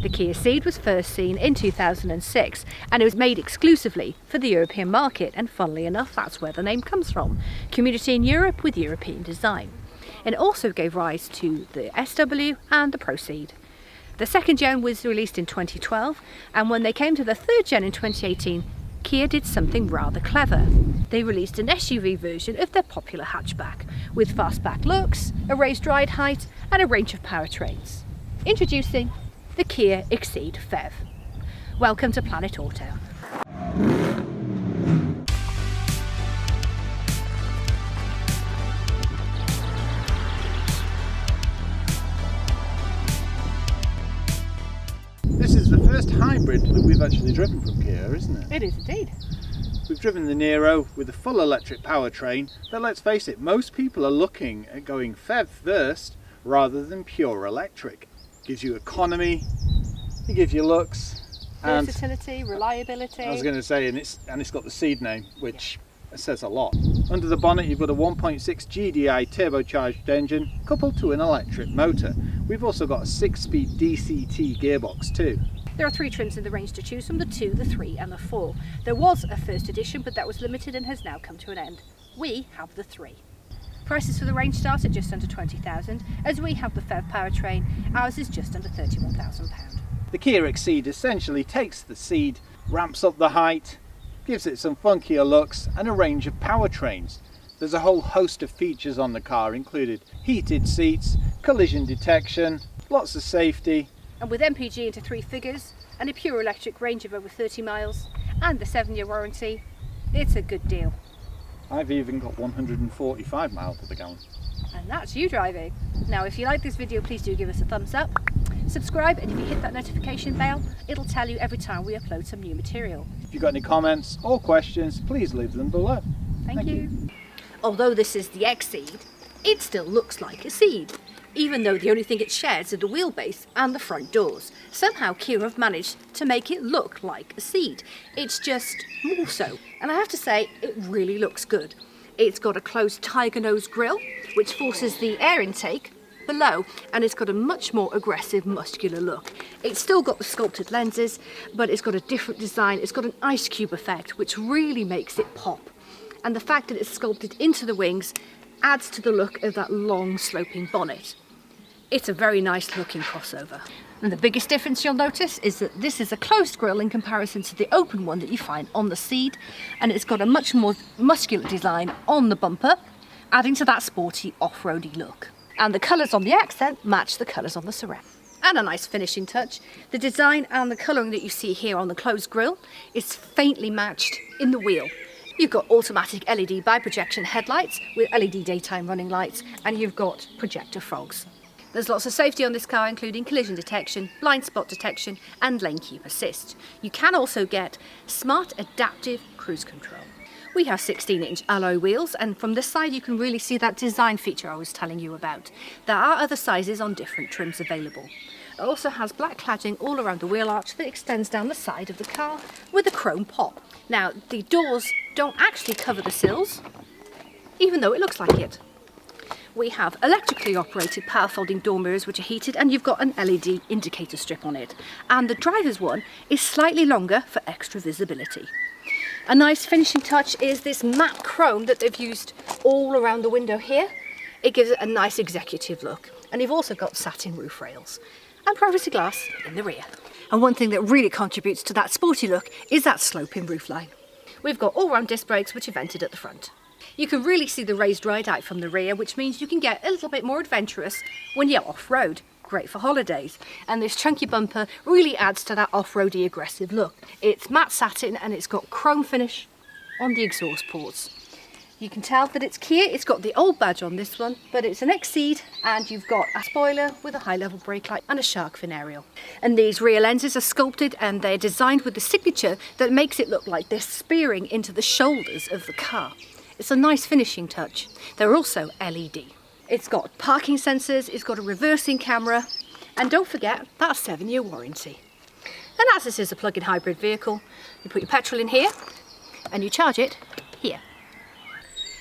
The Kia Ceed was first seen in 2006 and it was made exclusively for the European market, and funnily enough that's where the name comes from. Community in Europe with European design. And it also gave rise to the SW and the Pro Ceed. The second gen was released in 2012, and when they came to the third gen in 2018, Kia did something rather clever. They released an SUV version of their popular hatchback with fastback looks, a raised ride height and a range of powertrains. Introducing the Kia XCeed PHEV. Welcome to Planet Auto. This is the first hybrid that we've actually driven from Kia, isn't it? It is indeed. We've driven the Nero with a full electric powertrain, but let's face it, most people are looking at going PHEV first rather than pure electric. It gives you economy, it gives you looks, versatility, reliability. I was going to say, and it's got the Ceed name, which says a lot. Under the bonnet you've got a 1.6 GDI turbocharged engine coupled to an electric motor. We've also got a 6-speed DCT gearbox too. There are 3 trims in the range to choose from: the 2, the 3 and the 4. There was a first edition, but that was limited and has now come to an end. We have the 3. Prices for the range start at just under 20,000. As we have the PHEV powertrain, ours is just under £31,000. The Kia XCeed essentially takes the Ceed, ramps up the height, gives it some funkier looks and a range of powertrains. There's a whole host of features on the car, included heated seats, collision detection, lots of safety. And with MPG into 3 figures and a pure electric range of over 30 miles and the 7-year warranty, it's a good deal. I've even got 145 miles to the gallon. And that's you driving. Now if you like this video, please do give us a thumbs up, subscribe, and if you hit that notification bell, it'll tell you every time we upload some new material. If you've got any comments or questions, please leave them below. Thank you. Although this is the XCeed, it still looks like a Ceed, even though the only thing it shares are the wheelbase and the front doors. Somehow Kia have managed to make it look like a Ceed. It's just more so. And I have to say, it really looks good. It's got a closed tiger nose grille, which forces the air intake below, and it's got a much more aggressive, muscular look. It's still got the sculpted lenses, but it's got a different design. It's got an ice cube effect, which really makes it pop. And the fact that it's sculpted into the wings adds to the look of that long sloping bonnet. It's a very nice looking crossover. And the biggest difference you'll notice is that this is a closed grille in comparison to the open one that you find on the Ceed, and it's got a much more muscular design on the bumper, adding to that sporty off-roady look. And the colours on the accent match the colours on the surround. And a nice finishing touch, the design and the colouring that you see here on the closed grille is faintly matched in the wheel. You've got automatic LED bi-projection headlights with LED daytime running lights, and you've got projector fogs. There's lots of safety on this car, including collision detection, blind spot detection and lane keep assist. You can also get smart adaptive cruise control. We have 16-inch alloy wheels, and from this side you can really see that design feature I was telling you about. There are other sizes on different trims available. It also has black cladding all around the wheel arch that extends down the side of the car with a chrome pop. Now, the doors don't actually cover the sills, even though it looks like it. We have electrically operated power folding door mirrors which are heated, and you've got an LED indicator strip on it. And the driver's one is slightly longer for extra visibility. A nice finishing touch is this matte chrome that they've used all around the window here. It gives it a nice executive look. And you've also got satin roof rails and privacy glass in the rear. And one thing that really contributes to that sporty look is that sloping roofline. We've got all-round disc brakes which are vented at the front. You can really see the raised ride height from the rear, which means you can get a little bit more adventurous when you're off-road. Great for holidays. And this chunky bumper really adds to that off-roady aggressive look. It's matte satin and it's got chrome finish on the exhaust ports. You can tell that it's Kia. It's got the old badge on this one, but it's an XCeed, and you've got a spoiler with a high-level brake light and a shark fin aerial. And these rear lenses are sculpted and they're designed with the signature that makes it look like they're spearing into the shoulders of the car. It's a nice finishing touch. They're also LED. It's got parking sensors, it's got a reversing camera, and don't forget that 7-year warranty. And as this is a plug-in hybrid vehicle, you put your petrol in here and you charge it here.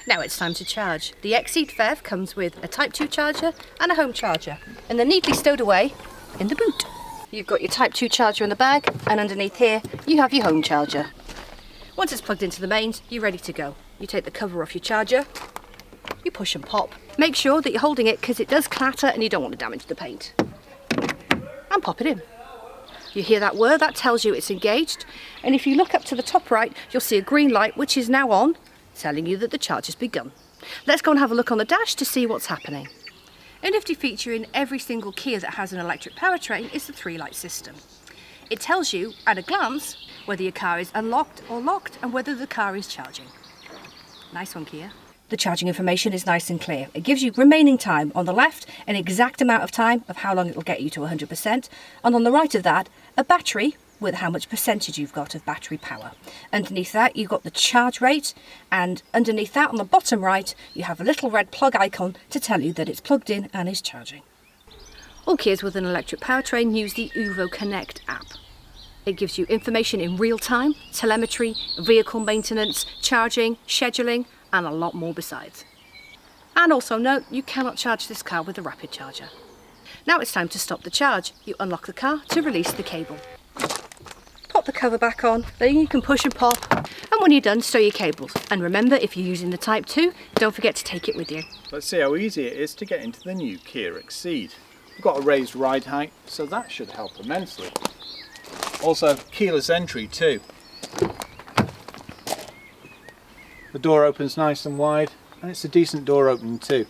Now it's time to charge. The XCeed PHEV comes with a Type 2 charger and a home charger, and they're neatly stowed away in the boot. You've got your Type 2 charger in the bag, and underneath here you have your home charger. Once it's plugged into the mains, you're ready to go. You take the cover off your charger, you push and pop. Make sure that you're holding it because it does clatter and you don't want to damage the paint. And pop it in. You hear that whir, that tells you it's engaged. And if you look up to the top right, you'll see a green light which is now on, telling you that the charge has begun. Let's go and have a look on the dash to see what's happening. A nifty feature in every single Kia that has an electric powertrain is the 3-light system. It tells you, at a glance, whether your car is unlocked or locked and whether the car is charging. Nice one, Kia. The charging information is nice and clear. It gives you remaining time on the left, an exact amount of time of how long it will get you to 100%, and on the right of that, a battery with how much percentage you've got of battery power. Underneath that, you've got the charge rate, and underneath that, on the bottom right, you have a little red plug icon to tell you that it's plugged in and is charging. All Kias with an electric powertrain use the Uvo Connect app. It gives you information in real time, telemetry, vehicle maintenance, charging, scheduling, and a lot more besides. And also note, you cannot charge this car with a rapid charger. Now it's time to stop the charge. You unlock the car to release the cable. Pop the cover back on, then you can push and pop, and when you're done, stow your cables. And remember, if you're using the Type 2, don't forget to take it with you. Let's see how easy it is to get into the new Kia XCeed. We've got a raised ride height, so that should help immensely. Also, keyless entry too. The door opens nice and wide, and it's a decent door opening too.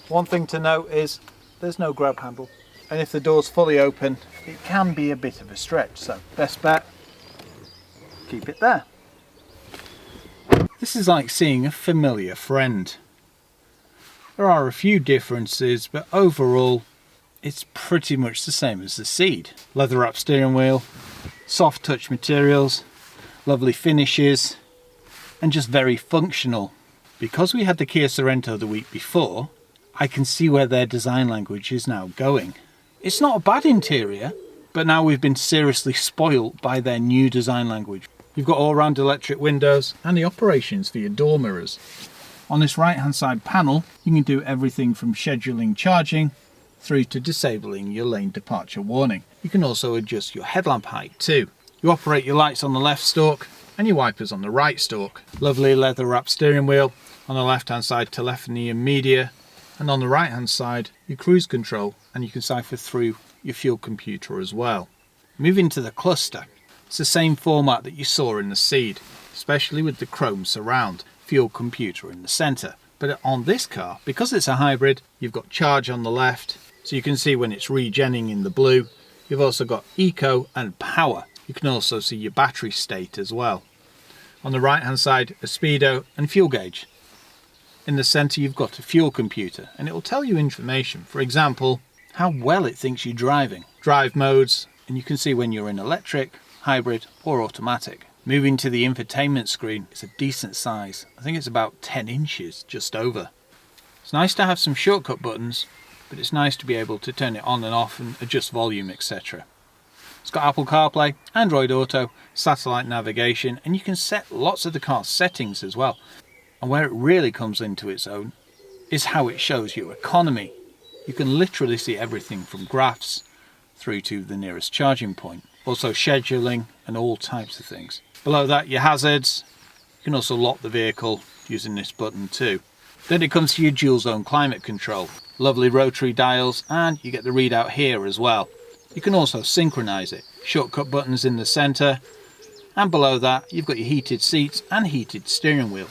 One thing to note is there's no grab handle, and if the door's fully open it can be a bit of a stretch, so best bet, keep it there. This is like seeing a familiar friend. There are a few differences, but overall it's pretty much the same as the Ceed. Leather wrapped steering wheel, soft touch materials, lovely finishes, and just very functional. Because we had the Kia Sorento the week before, I can see where their design language is now going. It's not a bad interior, but now we've been seriously spoilt by their new design language. You've got all-round electric windows and the operations for your door mirrors. On this right-hand side panel, you can do everything from scheduling charging through to disabling your lane departure warning. You can also adjust your headlamp height too. You operate your lights on the left stalk and your wipers on the right stalk. Lovely leather wrapped steering wheel. On the left hand side, telephony and media, and on the right hand side your cruise control, and you can cipher through your fuel computer as well. Moving to the cluster, it's the same format that you saw in the Ceed, especially with the chrome surround, fuel computer in the centre. But on this car, because it's a hybrid, you've got charge on the left, so you can see when it's regenning in the blue. You've also got eco and power. You can also see your battery state as well. On the right hand side, a speedo and fuel gauge. In the centre you've got a fuel computer, and it will tell you information, for example how well it thinks you're driving, drive modes, and you can see when you're in electric, hybrid or automatic. Moving to the infotainment screen, it's a decent size. I think it's about 10 inches, just over. It's nice to have some shortcut buttons, but it's nice to be able to turn it on and off and adjust volume, etc. It's got Apple CarPlay, Android Auto, satellite navigation, and you can set lots of the car's settings as well. And where it really comes into its own is how it shows your economy. You can literally see everything from graphs through to the nearest charging point. Also scheduling and all types of things. Below that, your hazards. You can also lock the vehicle using this button too. Then it comes to your dual zone climate control. Lovely rotary dials, and you get the readout here as well. You can also synchronize it. Shortcut buttons in the center, and below that you've got your heated seats and heated steering wheel.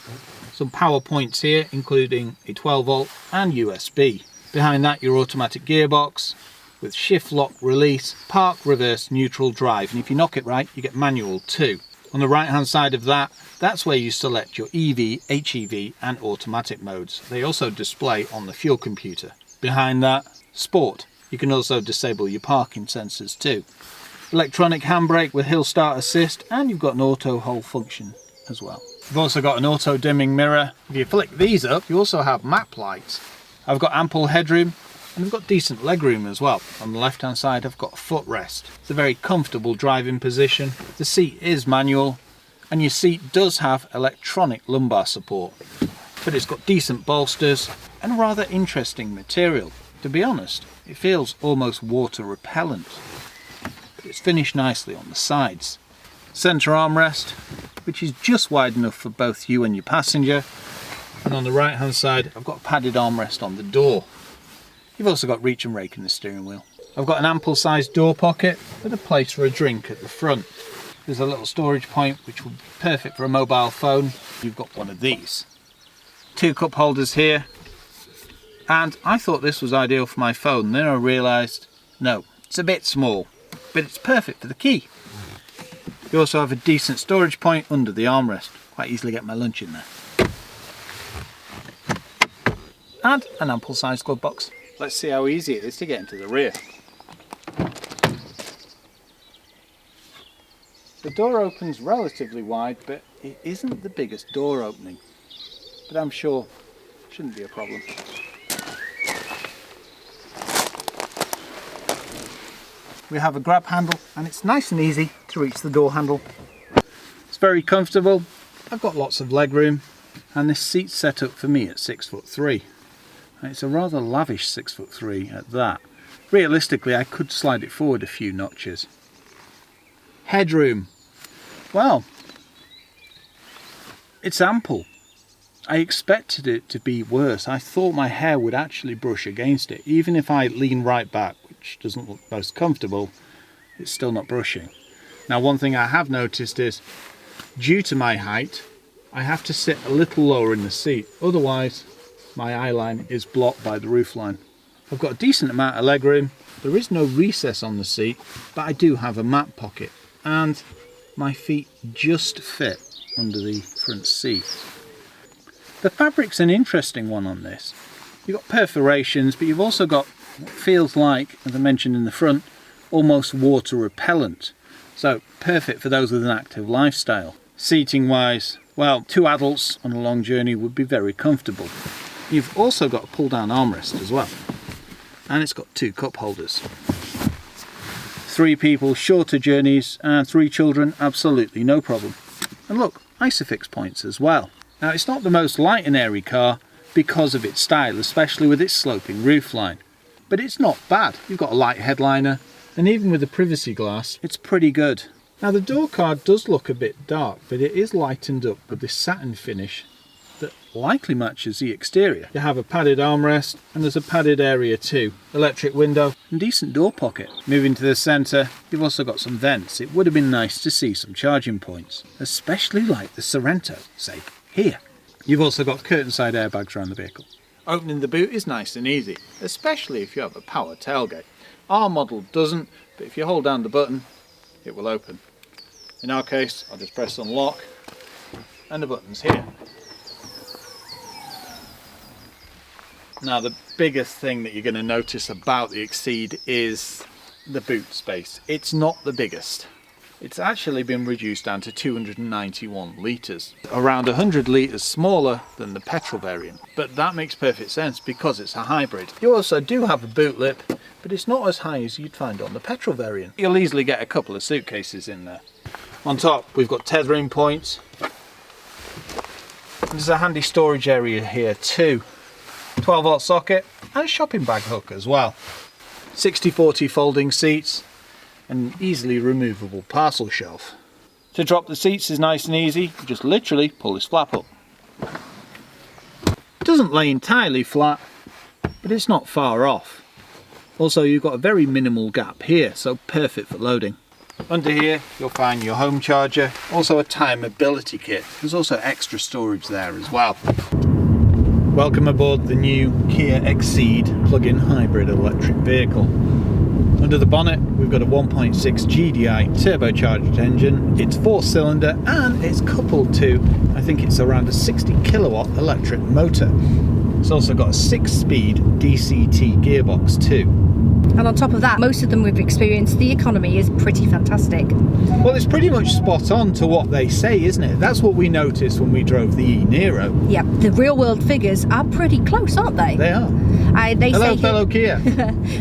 Some power points here, including a 12 volt and USB. Behind that, your automatic gearbox with shift lock release, park, reverse, neutral, drive, and if you knock it right you get manual too. On the right hand side of that, that's where you select your EV, HEV and automatic modes. They also display on the fuel computer. Behind that, sport. You can also disable your parking sensors too. Electronic handbrake with hill start assist, and you've got an auto hold function as well. You've also got an auto dimming mirror. If you flick these up, you also have map lights. I've got ample headroom, and I've got decent legroom as well. On the left hand side I've got a footrest. It's a very comfortable driving position. The seat is manual, and your seat does have electronic lumbar support. but it's got decent bolsters and a rather interesting material. To be honest, it feels almost water repellent, but it's finished nicely on the sides. Centre armrest, which is just wide enough for both you and your passenger, and on the right hand side I've got a padded armrest on the door. You've also got reach and rake in the steering wheel. I've got an ample sized door pocket with a place for a drink at the front. There's a little storage point which will be perfect for a mobile phone. You've got one of these. 2 cup holders here, and I thought this was ideal for my phone, then I realised no, it's a bit small, but it's perfect for the key. You also have a decent storage point under the armrest, quite easily get my lunch in there. And an ample sized glove box. Let's see how easy it is to get into the rear. The door opens relatively wide, but it isn't the biggest door opening, but I'm sure it shouldn't be a problem. We have a grab handle and it's nice and easy to reach the door handle. It's very comfortable. I've got lots of leg room, and this seat's set up for me at 6'3", and it's a rather lavish 6'3" at that. Realistically, I could slide it forward a few notches. Headroom, well, it's ample. I expected it to be worse. I thought my hair would actually brush against it. Even if I lean right back, which doesn't look most comfortable, it's still not brushing. Now, one thing I have noticed is, due to my height, I have to sit a little lower in the seat. Otherwise, my eyeline is blocked by the roofline. I've got a decent amount of legroom. There is no recess on the seat, but I do have a mat pocket, and my feet just fit under the front seat. The fabric's an interesting one on this. You've got perforations, but you've also got what feels like, as I mentioned in the front, almost water repellent. So perfect for those with an active lifestyle. Seating wise, well, 2 adults on a long journey would be very comfortable. You've also got a pull down armrest as well. And it's got 2 cup holders. 3 people, shorter journeys, and 3 children, absolutely no problem. And look, Isofix points as well. Now, it's not the most light and airy car because of its style, especially with its sloping roofline. But it's not bad. You've got a light headliner, and even with the privacy glass, it's pretty good. Now, the door card does look a bit dark, but it is lightened up with this satin finish that likely matches the exterior. You have a padded armrest, and there's a padded area too. Electric window and decent door pocket. Moving to the centre, you've also got some vents. It would have been nice to see some charging points, especially like the Sorento, say, here. You've also got curtain side airbags around the vehicle. Opening the boot is nice and easy, especially if you have a power tailgate. Our model doesn't, but if you hold down the button, it will open. In our case, I'll just press unlock, and the button's here. Now, the biggest thing that you're going to notice about the XCeed is the boot space. It's not the biggest. It's actually been reduced down to 291 litres, around 100 litres smaller than the petrol variant. But that makes perfect sense because it's a hybrid. You also do have a boot lip, but it's not as high as you'd find on the petrol variant. You'll easily get a couple of suitcases in there. On top, we've got tethering points. There's a handy storage area here too. 12-volt socket and a shopping bag hook as well. 60/40 folding seats and easily removable parcel shelf. To drop the seats is nice and easy. You just literally pull this flap up. It doesn't lay entirely flat, but it's not far off. Also, you've got a very minimal gap here, so perfect for loading. Under here you'll find your home charger, also a tyre mobility kit. There's also extra storage there as well. Welcome aboard the new Kia XCeed plug-in hybrid electric vehicle. Under the bonnet we've got a 1.6 GDI turbocharged engine. It's 4-cylinder and it's coupled to, I think it's around a 60 kilowatt electric motor. It's also got a 6-speed DCT gearbox too. And on top of that, most of them we've experienced, the economy is pretty fantastic. Well, it's pretty much spot on to what they say, isn't it? That's what we noticed when we drove the E-Nero. Yep, the real world figures are pretty close, aren't they? They are. Hello, fellow Kia.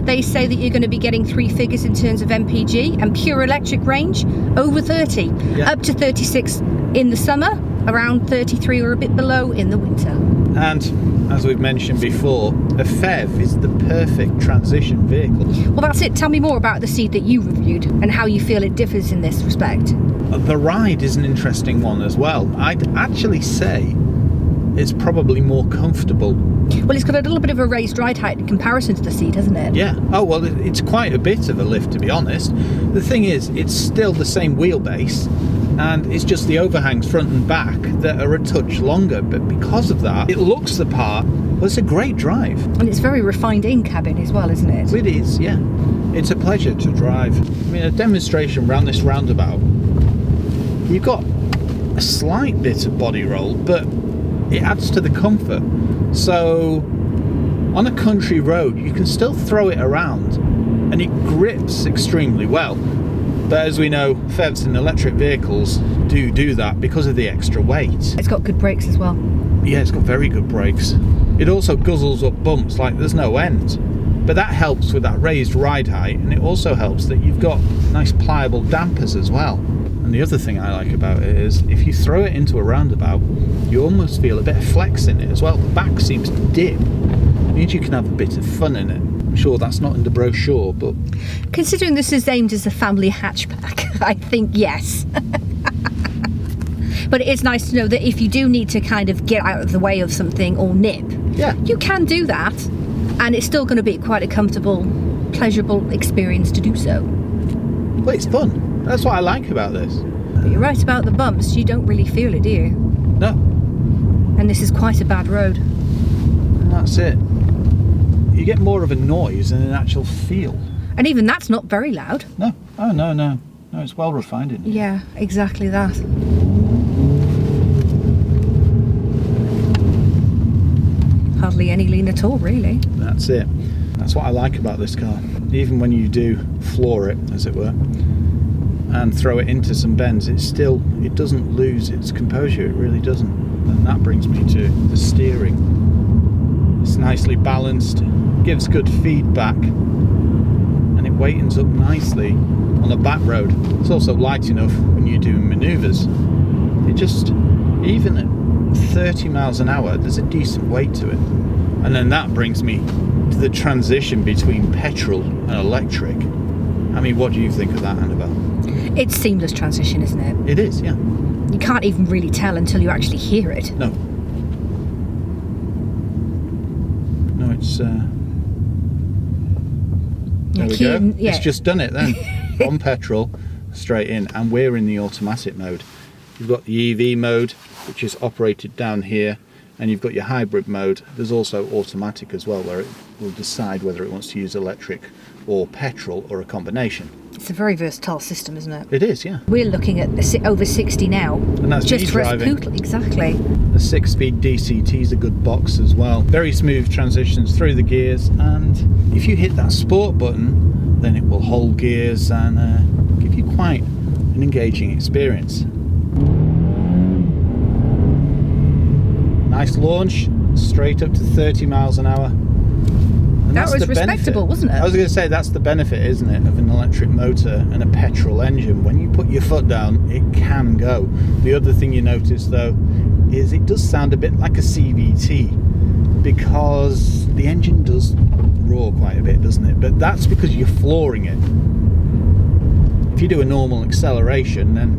They say that you're going to be getting 3 figures in terms of MPG and pure electric range, over 30. Yeah. Up to 36 in the summer, around 33 or a bit below in the winter. And as we've mentioned before, a PHEV is the perfect transition vehicle. Well, that's it. Tell me more about the Ceed that you reviewed and how you feel it differs in this respect. The ride is an interesting one as well. I'd actually say it's probably more comfortable. Well, it's got a little bit of a raised ride height in comparison to the Ceed, hasn't it? Yeah. Oh, well, it's quite a bit of a lift, to be honest. The thing is, it's still the same wheelbase, and it's just the overhangs front and back that are a touch longer. But because of that, it looks the part. Well, it's a great drive. And it's very refined in-cabin as well, isn't it? It is, yeah. It's a pleasure to drive. I mean, a demonstration around this roundabout, you've got a slight bit of body roll, but it adds to the comfort. So on a country road, you can still throw it around and it grips extremely well. But as we know, PHEVs and electric vehicles do that because of the extra weight. It's got good brakes as well. Yeah, it's got very good brakes. It also guzzles up bumps like there's no end. But that helps with that raised ride height, and it also helps that you've got nice pliable dampers as well. And the other thing I like about it is if you throw it into a roundabout, you almost feel a bit of flex in it as well. The back seems to dip. It means you can have a bit of fun in it. I'm sure that's not in the brochure, but Considering this is aimed as a family hatchback, I think yes. But it is nice to know that if you do need to kind of get out of the way of something or nip, yeah, you can do that, and it's still going to be quite a comfortable, pleasurable experience to do so. well, it's fun. That's what I like about this. But you're right about the bumps, you don't really feel it, do you? No, And this is quite a bad road. that's it. You get more of a noise than an actual feel. And even that's not very loud. No, oh no, it's well refined in here. Yeah, exactly that. Hardly any lean at all, really. That's it. That's what I like about this car. Even when you do floor it, as it were, and throw it into some bends, it doesn't lose its composure. It really doesn't. And that brings me to the steering. It's nicely balanced, gives good feedback, and it weightens up nicely on a back road. It's also light enough when you're doing manoeuvres. It just, even at 30 miles an hour, there's a decent weight to it. And then that brings me to the transition between petrol and electric. I mean, what do you think of that, Annabelle? It's seamless transition, isn't it? It is, yeah. You can't even really tell until you actually hear it. No. No, it's... There we go. Yeah. It's just done it then. On petrol, straight in, and we're in the automatic mode. You've got the EV mode, which is operated down here, and you've got your hybrid mode. There's also automatic as well, where it will decide whether it wants to use electric or petrol or a combination. It's a very versatile system, isn't it? It is, yeah. We're looking at over 60 now. And that's just for us driving. Exactly. The 6-speed DCT is a good box as well. Very smooth transitions through the gears, and if you hit that sport button, then it will hold gears and give you quite an engaging experience. Nice launch, straight up to 30 miles an hour. And That was respectable, wasn't it? I was going to say, that's the benefit, isn't it, of an electric motor and a petrol engine. When you put your foot down, it can go. The other thing you notice, though, is it does sound a bit like a CVT, because the engine does roar quite a bit, doesn't it? But that's because you're flooring it. If you do a normal acceleration, then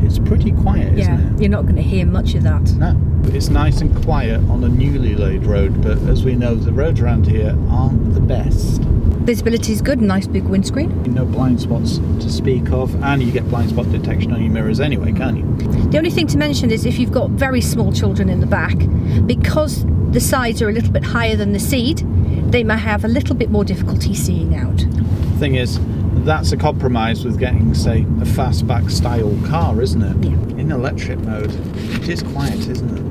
it's pretty quiet, isn't it? You're not going to hear much of that. No. It's nice and quiet on a newly laid road, but as we know, the roads around here aren't the best. Visibility is good, nice big windscreen. No blind spots to speak of, and you get blind spot detection on your mirrors anyway, can't you? The only thing to mention is if you've got very small children in the back, because the sides are a little bit higher than the Ceed, they may have a little bit more difficulty seeing out. Thing is, that's a compromise with getting, say, a fastback style car, isn't it? Yeah. In electric mode, it is quiet, isn't it?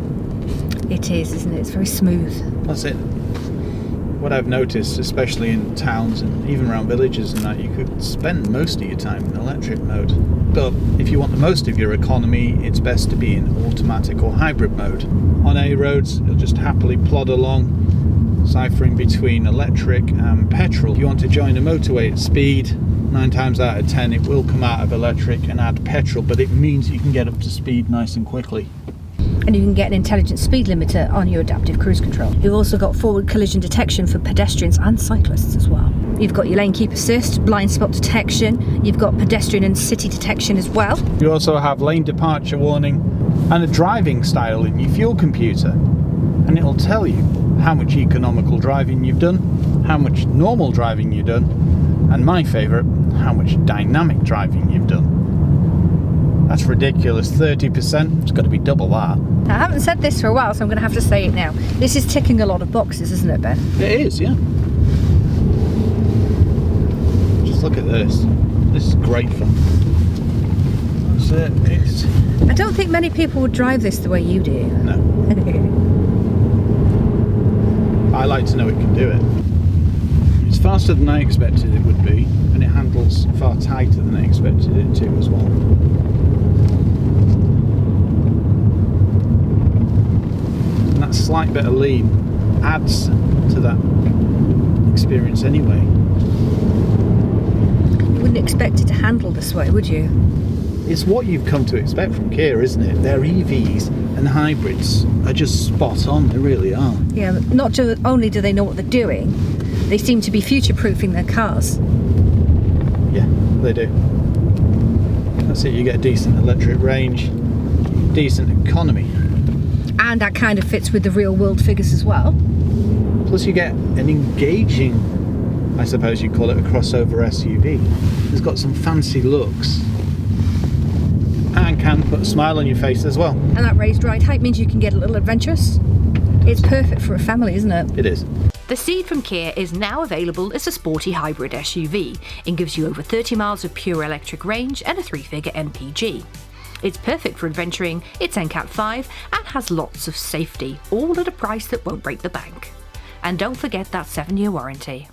It is, isn't it? It's very smooth. That's it. What I've noticed, especially in towns and even around villages and that, you could spend most of your time in electric mode. But if you want the most of your economy, it's best to be in automatic or hybrid mode. On A roads, you'll just happily plod along, ciphering between electric and petrol. If you want to join a motorway at speed, 9 times out of 10 it will come out of electric and add petrol, but it means you can get up to speed nice and quickly. And you can get an intelligent speed limiter on your adaptive cruise control. You've also got forward collision detection for pedestrians and cyclists as well. You've got your lane keep assist, blind spot detection, you've got pedestrian and city detection as well. You also have lane departure warning and a driving style in your fuel computer. And it'll tell you how much economical driving you've done, how much normal driving you've done, and my favourite, how much dynamic driving you've done. That's ridiculous, 30%, it's got to be double that. I haven't said this for a while, so I'm going to have to say it now. This is ticking a lot of boxes, isn't it, Ben? It is, yeah. Just look at this. This is great fun. That's it. I don't think many people would drive this the way you do. No. I like to know it can do it. It's faster than I expected it would be, and it handles far tighter than I expected it to as well. And that slight bit of lean adds to that experience anyway. You wouldn't expect it to handle this way, would you? It's what you've come to expect from Kia, isn't it? Their EVs and hybrids are just spot on, they really are. Yeah, not only do they know what they're doing, they seem to be future-proofing their cars. Yeah, they do. That's it, you get a decent electric range, decent economy. And that kind of fits with the real-world figures as well. Plus you get an engaging, I suppose you'd call it, a crossover SUV. It's got some fancy looks and can put a smile on your face as well. And that raised ride height means you can get a little adventurous. It's perfect for a family, isn't it? It is. The Ceed from Kia is now available as a sporty hybrid SUV and gives you over 30 miles of pure electric range and a 3-figure MPG. It's perfect for adventuring, it's NCAT 5 and has lots of safety, all at a price that won't break the bank. And don't forget that 7-year warranty.